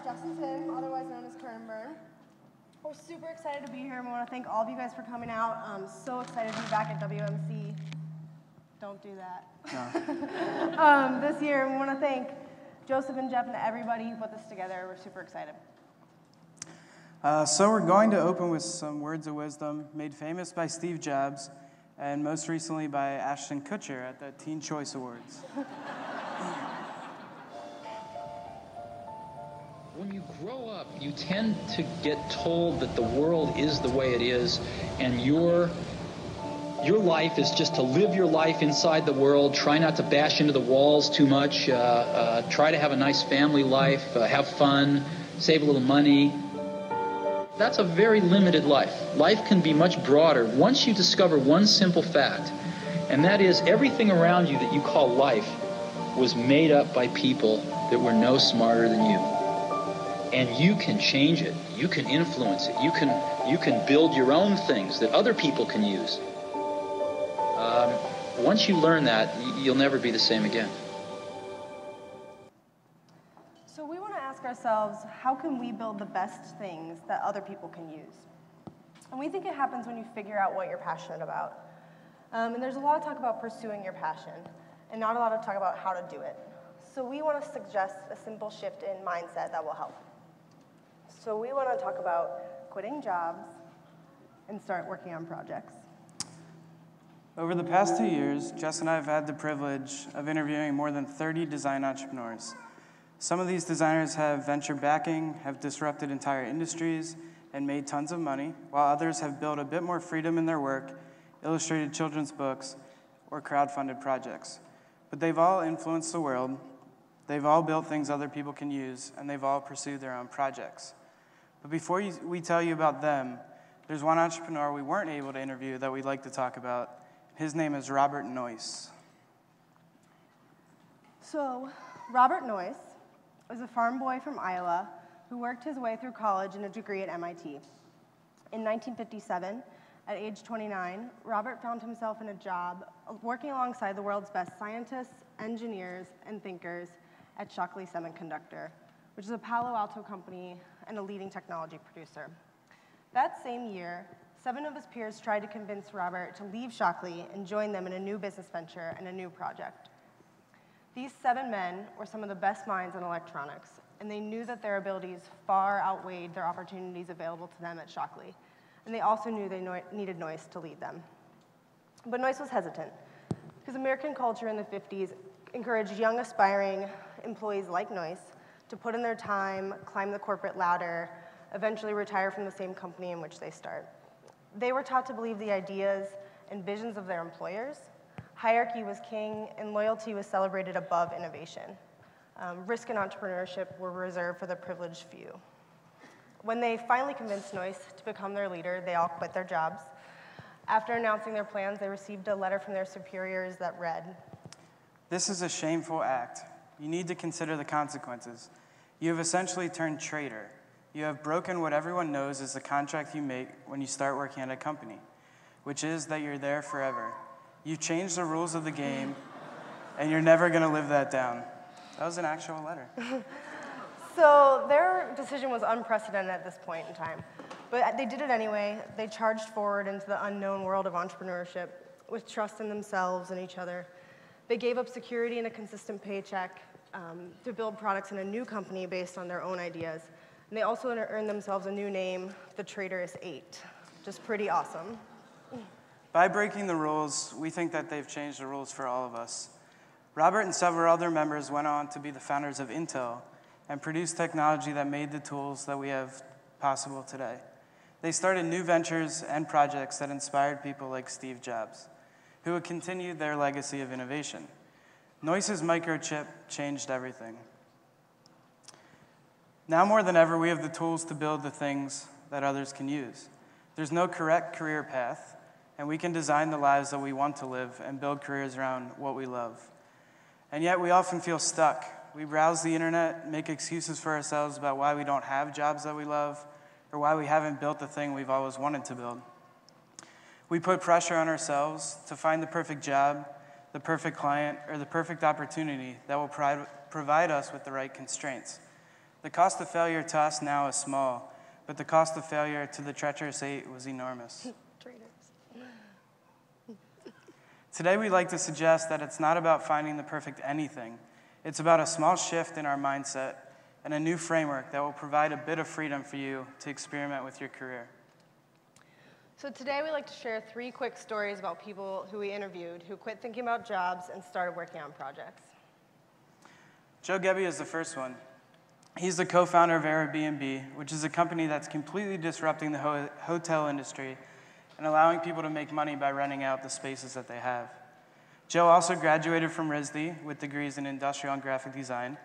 Justin Tim, otherwise known as Kern and Burn. We're super excited to be here, and we want to thank all of you guys for coming out. I'm so excited to be back at WMC. Don't do that. No. This year, and we want to thank Joseph and Jeff and everybody who put this together. We're super excited. So we're going to open with some words of wisdom made famous by Steve Jobs and most recently by Ashton Kutcher at the Teen Choice Awards. When you grow up, you tend to get told that the world is the way it is, and your life is just to live your life inside the world, try not to bash into the walls too much, try to have a nice family life, have fun, save a little money. That's a very limited life. Life can be much broader once you discover one simple fact, and that is everything around you that you call life was made up by people that were no smarter than you. And you can change it. You can influence it. You can build your own things that other people can use. Once you learn that, you'll never be the same again. So we want to ask ourselves, how can we build the best things that other people can use? And we think it happens when you figure out what you're passionate about. And there's a lot of talk about pursuing your passion, and not a lot of talk about how to do it. So we want to suggest a simple shift in mindset that will help. So we want to talk about quitting jobs and start working on projects. Over the past 2 years, Jess and I have had the privilege of interviewing more than 30 design entrepreneurs. Some of these designers have venture backing, have disrupted entire industries, and made tons of money, while others have built a bit more freedom in their work, illustrated children's books, or crowdfunded projects. But they've all influenced the world, they've all built things other people can use, and they've all pursued their own projects. But before we tell you about them, there's one entrepreneur we weren't able to interview that we'd like to talk about. His name is Robert Noyce. So, Robert Noyce was a farm boy from Iowa who worked his way through college and a degree at MIT. In 1957, at age 29, Robert found himself in a job working alongside the world's best scientists, engineers, and thinkers at Shockley Semiconductor, which is a Palo Alto company and a leading technology producer. That same year, 7 of his peers tried to convince Robert to leave Shockley and join them in a new business venture and a new project. These 7 men were some of the best minds in electronics, and they knew that their abilities far outweighed their opportunities available to them at Shockley. And they also knew they needed Noyce to lead them. But Noyce was hesitant, because American culture in the 50s encouraged young, aspiring employees like Noyce to put in their time, climb the corporate ladder, eventually retire from the same company in which they start. They were taught to believe the ideas and visions of their employers. Hierarchy was king, and loyalty was celebrated above innovation. Risk and entrepreneurship were reserved for the privileged few. When they finally convinced Noyce to become their leader, they all quit their jobs. After announcing their plans, they received a letter from their superiors that read, "This is a shameful act. You need to consider the consequences. You have essentially turned traitor. You have broken what everyone knows is the contract you make when you start working at a company, which is that you're there forever. You've changed the rules of the game, and you're never going to live that down." That was an actual letter. So their decision was unprecedented at this point in time, but they did it anyway. They charged forward into the unknown world of entrepreneurship with trust in themselves and each other. They gave up security and a consistent paycheck to build products in a new company based on their own ideas. And they also earned themselves a new name, the Traitorous 8, which is pretty awesome. By breaking the rules, we think that they've changed the rules for all of us. Robert and several other members went on to be the founders of Intel and produced technology that made the tools that we have possible today. They started new ventures and projects that inspired people like Steve Jobs, who would continue their legacy of innovation. Noyce's microchip changed everything. Now more than ever, we have the tools to build the things that others can use. There's no correct career path, and we can design the lives that we want to live and build careers around what we love. And yet we often feel stuck. We browse the internet, make excuses for ourselves about why we don't have jobs that we love, or why we haven't built the thing we've always wanted to build. We put pressure on ourselves to find the perfect job, the perfect client, or the perfect opportunity that will provide us with the right constraints. The cost of failure to us now is small, but the cost of failure to the treacherous 8 was enormous. Today, we'd like to suggest that it's not about finding the perfect anything. It's about a small shift in our mindset and a new framework that will provide a bit of freedom for you to experiment with your career. So today, we'd like to share 3 quick stories about people who we interviewed who quit thinking about jobs and started working on projects. Joe Gebbie is the first one. He's the co-founder of Airbnb, which is a company that's completely disrupting the hotel industry and allowing people to make money by renting out the spaces that they have. Joe also graduated from RISD with degrees in industrial and graphic design,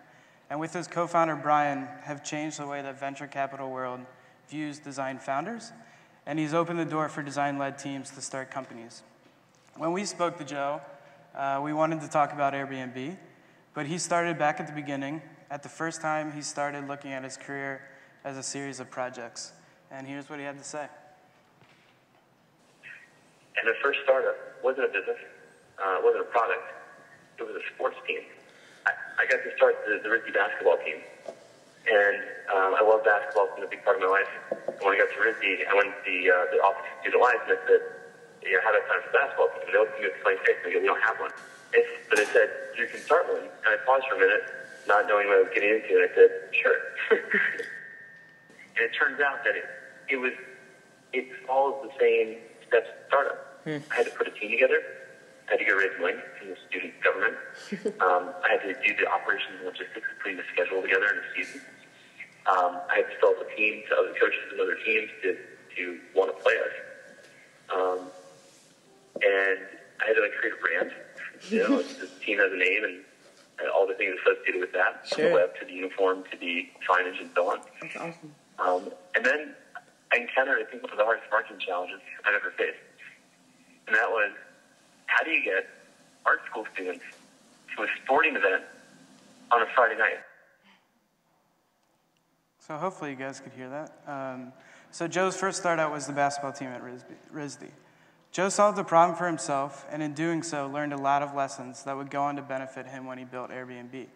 and with his co-founder Brian, have changed the way that venture capital world views design founders, and he's opened the door for design-led teams to start companies. When we spoke to Joe, we wanted to talk about Airbnb, but he started back at the beginning, at the first time he started looking at his career as a series of projects. And here's what he had to say. And the first startup wasn't a business, wasn't a product, it was a sports team. I got to start the RISD basketball team. And I love basketball, it's been a big part of my life. And when I got to RISD, I went to the Office of Student Life and I said, how do I sign up for a basketball team? And they looked at me with a funny face and they go, we don't have one. But they said, you can start one. And I paused for a minute, not knowing what I was getting into, and I said, sure. And it turns out that it follows the same steps as startup. I had to put a team together. I had to get raise money from the student government. I had to do the operations and logistics, putting the schedule together in the season. I had to develop a team to other coaches and other teams to want to play us. And I had to create a brand. The team has a name and all the things associated with that, from the web to the uniform to the signage and so on. That's awesome. And then I encountered, I think, one of the hardest marketing challenges I've ever faced. And that was, how do you get art school students to a sporting event on a Friday night? So hopefully you guys could hear that. So Joe's first startup was the basketball team at RISD. Joe solved the problem for himself, and in doing so, learned a lot of lessons that would go on to benefit him when he built Airbnb.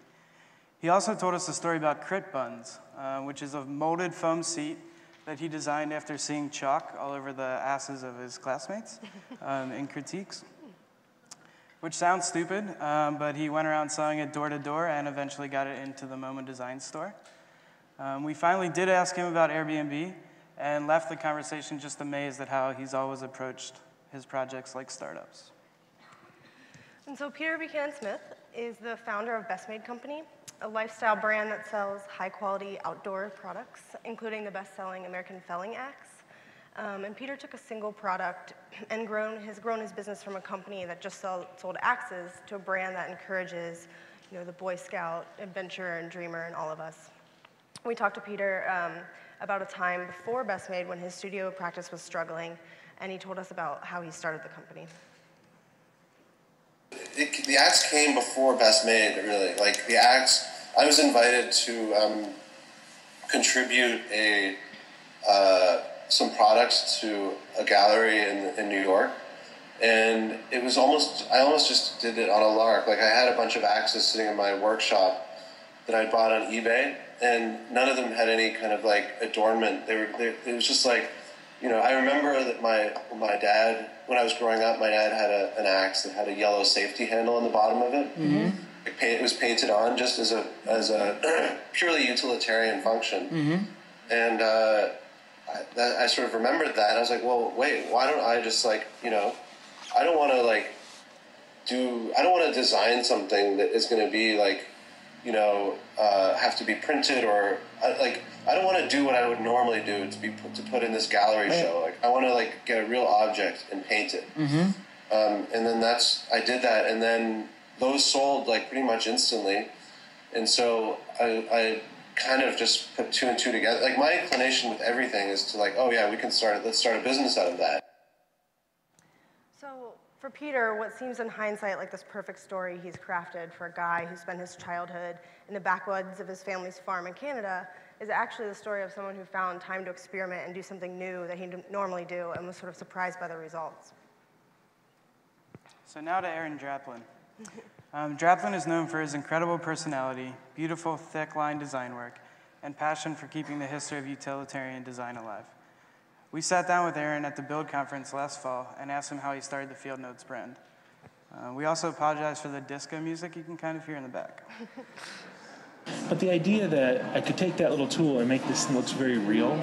He also told us a story about crit buns, which is a molded foam seat that he designed after seeing chalk all over the asses of his classmates in critiques, which sounds stupid, but he went around selling it door to door and eventually got it into the MoMA Design Store. We finally did ask him about Airbnb and left the conversation just amazed at how he's always approached his projects like startups. And so Peter Buchanan Smith is the founder of Best Made Company, a lifestyle brand that sells high-quality outdoor products, including the best-selling American Felling Axe. And Peter took a single product and has grown his business from a company that just sold axes to a brand that encourages, the Boy Scout, adventurer, and dreamer in all of us. We talked to Peter about a time before Best Made when his studio practice was struggling, and he told us about how he started the company. The axe came before Best Made, really. Like the axe, I was invited to contribute some products to a gallery in New York, and it was I almost just did it on a lark. Like I had a bunch of axes sitting in my workshop that I bought on eBay, and none of them had any kind of adornment. It was just I remember that my dad, when I was growing up, my dad had an axe that had a yellow safety handle on the bottom of it. Mm-hmm. It was painted on just as a purely utilitarian function. Mm-hmm. And I sort of remembered that. I was like, well, wait, why don't I just I don't want to design something that is going to be have to be printed or I don't want to do what I would normally do to put in this gallery show. I want to get a real object and paint it. Mm-hmm. And then I did that, and then those sold pretty much instantly. And so I kind of just put two and two together. My inclination with everything is to let's start a business out of that. So for Peter, what seems in hindsight like this perfect story he's crafted for a guy who spent his childhood in the backwoods of his family's farm in Canada is actually the story of someone who found time to experiment and do something new that he didn't normally do and was sort of surprised by the results. So now to Aaron Draplin. Draplin is known for his incredible personality, beautiful, thick-line design work, and passion for keeping the history of utilitarian design alive. We sat down with Aaron at the Build conference last fall and asked him how he started the Field Notes brand. We also apologize for the disco music you can kind of hear in the back. But the idea that I could take that little tool and make this thing looks very real,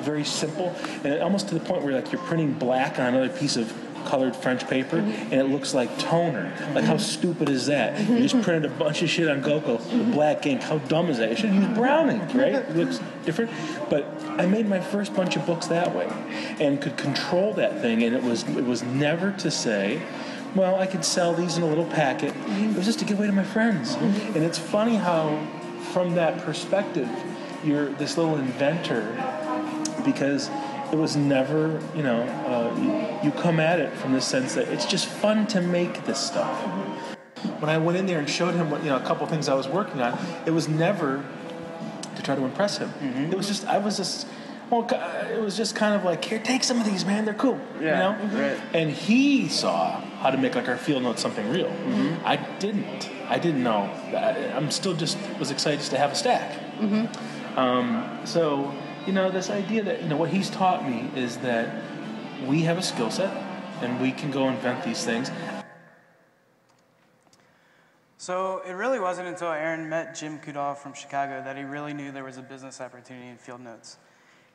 very simple, and almost to the point where like you're printing black on another piece of colored French paper, and it looks like toner. Like, how stupid is that? You just printed a bunch of shit on Goco with black ink. How dumb is that? You should use brown ink, right? It looks different. But I made my first bunch of books that way and could control that thing, and it was never to say, well, I could sell these in a little packet. It was just to give away to my friends. And it's funny how, from that perspective, you're this little inventor, because it was never, you come at it from the sense that it's just fun to make this stuff. When I went in there and showed him what, a couple things I was working on, it was never to try to impress him. It was just, it was just kind of like, here, take some of these, man, they're cool, Right. And he saw how to make like our Field Notes something real. I didn't know. I'm still just was excited just to have a stack. So, this idea that, what he's taught me is that we have a skill set and we can go invent these things. So it really wasn't until Aaron met Jim Goodall from Chicago that he really knew there was a business opportunity in Field Notes.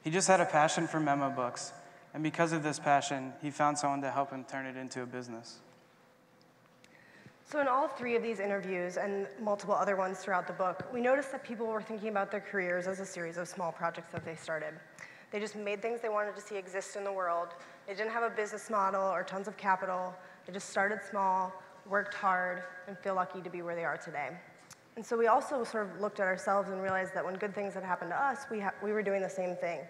He just had a passion for memo books, and because of this passion, he found someone to help him turn it into a business. So in all 3 of these interviews and multiple other ones throughout the book, we noticed that people were thinking about their careers as a series of small projects that they started. They just made things they wanted to see exist in the world. They didn't have a business model or tons of capital. They just started small, worked hard, and feel lucky to be where they are today. And so we also sort of looked at ourselves and realized that when good things had happened to us, we were doing the same thing.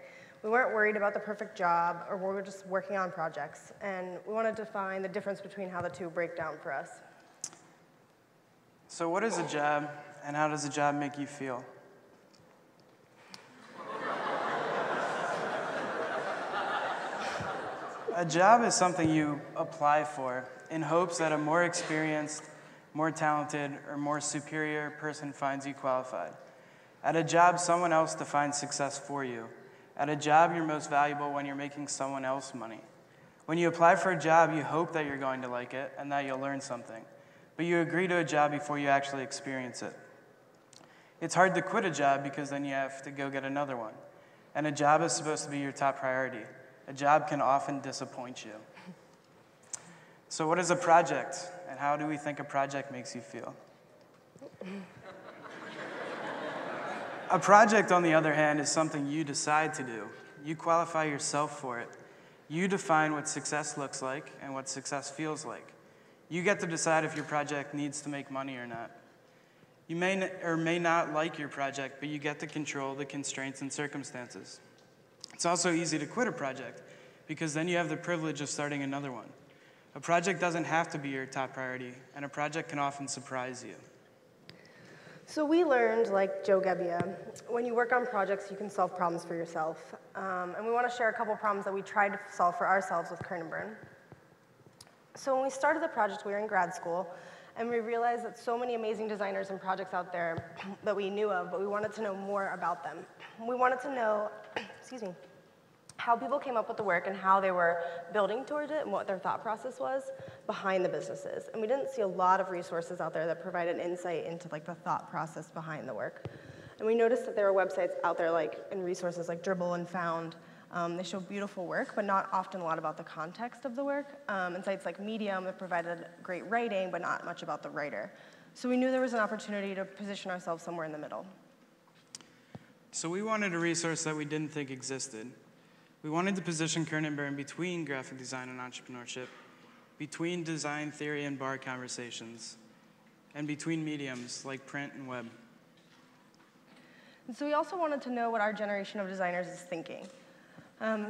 We weren't worried about the perfect job, or we were just working on projects. And we wanted to find the difference between how the two break down for us. So what is a job, and how does a job make you feel? A job is something you apply for in hopes that a more experienced, more talented, or more superior person finds you qualified. At a job, someone else defines success for you. At a job, you're most valuable when you're making someone else money. When you apply for a job, you hope that you're going to like it and that you'll learn something. But you agree to a job before you actually experience it. It's hard to quit a job because then you have to go get another one. And a job is supposed to be your top priority. A job can often disappoint you. So what is a project, and how do we think a project makes you feel? A project, on the other hand, is something you decide to do. You qualify yourself for it. You define what success looks like and what success feels like. You get to decide if your project needs to make money or not. You may or may not like your project, but you get to control the constraints and circumstances. It's also easy to quit a project, because then you have the privilege of starting another one. A project doesn't have to be your top priority, and a project can often surprise you. So we learned, like Joe Gebbia, when you work on projects, you can solve problems for yourself. And we want to share a couple problems that we tried to solve for ourselves with Kern and Burn. So when we started the project, we were in grad school, and we realized that so many amazing designers and projects out there that we knew of, but we wanted to know more about them. We wanted to know, how people came up with the work and how they were building towards it and what their thought process was behind the businesses. And we didn't see a lot of resources out there that provided insight into like the thought process behind the work. And we noticed that there were websites out there and resources like Dribble and Found. They show beautiful work, but not often a lot about the context of the work. And sites like Medium that provided great writing, but not much about the writer. So we knew there was an opportunity to position ourselves somewhere in the middle. So we wanted a resource that we didn't think existed. We wanted to position Kern and Burn between graphic design and entrepreneurship, between design theory and bar conversations, and between mediums like print and web. And so we also wanted to know what our generation of designers is thinking.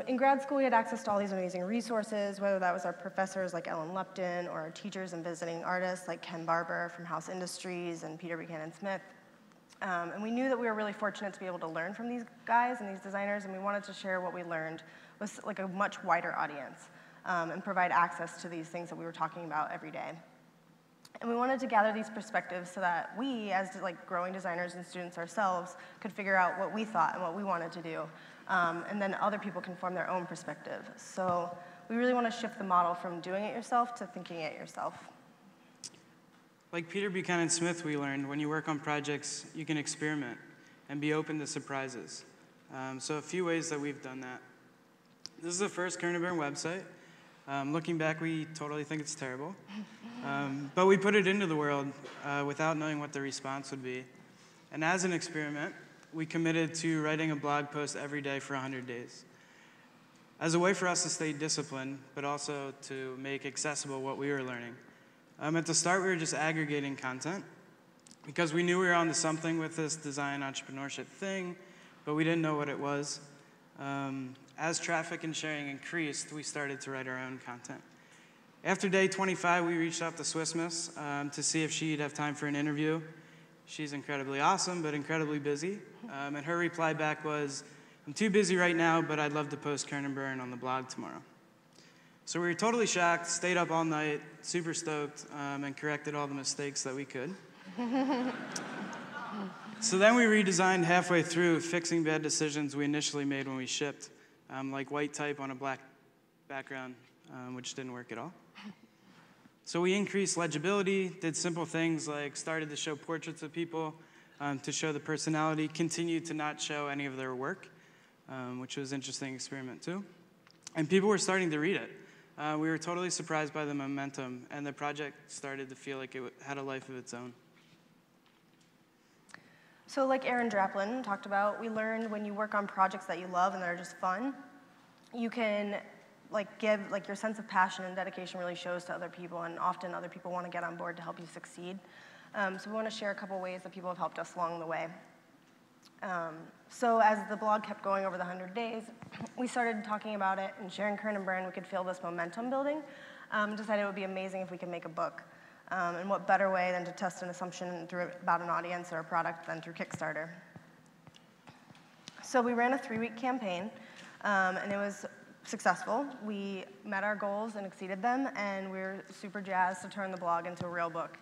In grad school, we had access to all these amazing resources, whether that was our professors like Ellen Lupton or our teachers and visiting artists like Ken Barber from House Industries and Peter Buchanan Smith. And we knew that we were really fortunate to be able to learn from these guys and these designers, and we wanted to share what we learned with like a much wider audience and provide access to these things that we were talking about every day. And we wanted to gather these perspectives so that we, as like growing designers and students ourselves, could figure out what we thought and what we wanted to do. And then other people can form their own perspective. So we really want to shift the model from doing it yourself to thinking it yourself. Like Peter Buchanan Smith, we learned when you work on projects, you can experiment and be open to surprises. So a few ways that we've done that. This is the first Kern and Burn website. Looking back, we totally think it's terrible. But we put it into the world without knowing what the response would be. And as an experiment, we committed to writing a blog post every day for 100 days. As a way for us to stay disciplined, but also to make accessible what we were learning. At the start, we were just aggregating content because we knew we were onto something with this design entrepreneurship thing, but we didn't know what it was. As traffic and sharing increased, we started to write our own content. After day 25, we reached out to Swiss Miss to see if she'd have time for an interview. She's incredibly awesome, but incredibly busy. And her reply back was, "I'm too busy right now, but I'd love to post Kern and Burn on the blog tomorrow." So we were totally shocked, stayed up all night, super stoked, and corrected all the mistakes that we could. So then we redesigned halfway through, fixing bad decisions we initially made when we shipped, like white type on a black background, which didn't work at all. So we increased legibility, did simple things like started to show portraits of people to show the personality, continued to not show any of their work, which was an interesting experiment too. And people were starting to read it. We were totally surprised by the momentum, and the project started to feel like it had a life of its own. So like Aaron Draplin talked about, we learned when you work on projects that you love and that are just fun, you can your sense of passion and dedication really shows to other people, and often other people want to get on board to help you succeed. So we want to share a couple ways that people have helped us along the way. So as the blog kept going over the 100 days, we started talking about it and sharing Kern and Burn. We could feel this momentum building. Decided it would be amazing if we could make a book. And what better way than to test an assumption about an audience or a product than through Kickstarter. So we ran a 3-week campaign, and it was successful. We met our goals and exceeded them, and we were super jazzed to turn the blog into a real book.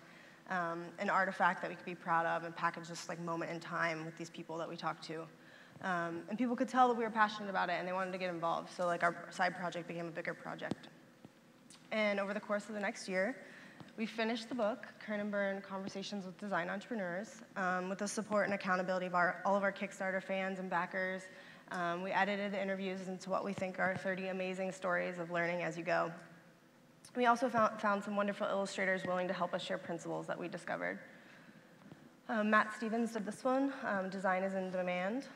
An artifact that we could be proud of and package this moment in time with these people that we talked to. And people could tell that we were passionate about it and they wanted to get involved. So our side project became a bigger project. And over the course of the next year, we finished the book, Kern and Burn, Conversations with Design Entrepreneurs, with the support and accountability of all of our Kickstarter fans and backers. We edited the interviews into what we think are 30 amazing stories of learning as you go. We also found some wonderful illustrators willing to help us share principles that we discovered. Matt Stevens did this one, Design is in Demand.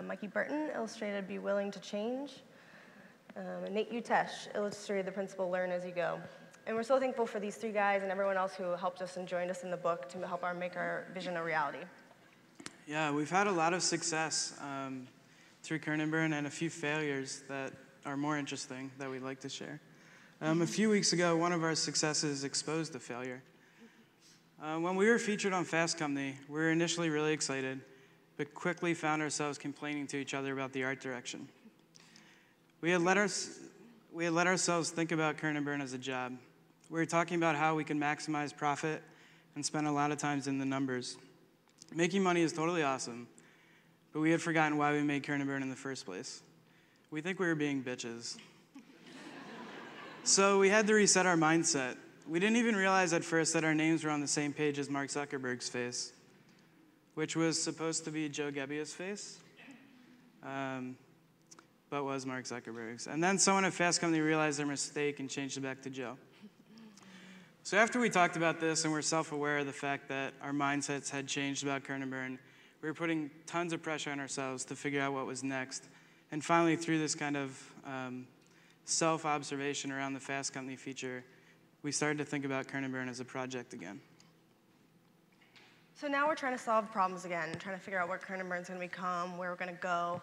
Mikey Burton illustrated Be Willing to Change. And Nate Utesh illustrated the principle Learn as You Go. And we're so thankful for these 3 guys and everyone else who helped us and joined us in the book to help make our vision a reality. Yeah, we've had a lot of success through Kern and Burn and a few failures that are more interesting that we'd like to share. A few weeks ago, one of our successes exposed a failure. When we were featured on Fast Company, we were initially really excited, but quickly found ourselves complaining to each other about the art direction. We had let ourselves think about Kern and Burn as a job. We were talking about how we could maximize profit and spend a lot of times in the numbers. Making money is totally awesome, but we had forgotten why we made Kern and Burn in the first place. We think we were being bitches. So we had to reset our mindset. We didn't even realize at first that our names were on the same page as Mark Zuckerberg's face, which was supposed to be Joe Gebbia's face, but was Mark Zuckerberg's. And then someone at Fast Company realized their mistake and changed it back to Joe. So after we talked about this and we're self-aware of the fact that our mindsets had changed about Kern and Burn, we were putting tons of pressure on ourselves to figure out what was next. And finally, through this kind of self-observation around the Fast Company feature, we started to think about Kern and Burn as a project again. So now we're trying to solve problems again, trying to figure out where Kern and Burn is going to become, where we're going to go,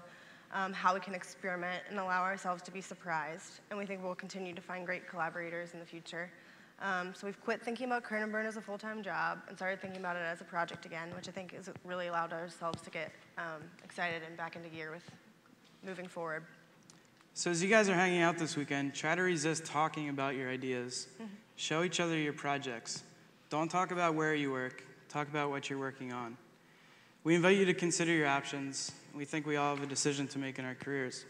how we can experiment and allow ourselves to be surprised. And we think we'll continue to find great collaborators in the future. So we've quit thinking about Kern and Burn as a full-time job and started thinking about it as a project again, which I think has really allowed ourselves to get excited and back into gear with moving forward. So as you guys are hanging out this weekend, try to resist talking about your ideas. Show each other your projects. Don't talk about where you work. Talk about what you're working on. We invite you to consider your options. We think we all have a decision to make in our careers.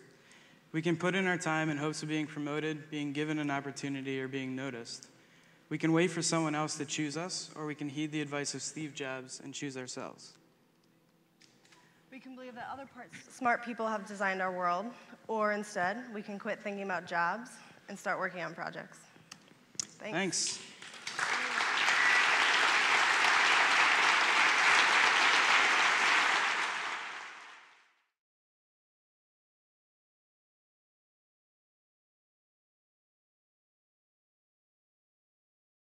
We can put in our time in hopes of being promoted, being given an opportunity, or being noticed. We can wait for someone else to choose us, or we can heed the advice of Steve Jobs and choose ourselves. We can believe that other smart people have designed our world, or instead, we can quit thinking about jobs and start working on projects. Thanks. Thanks.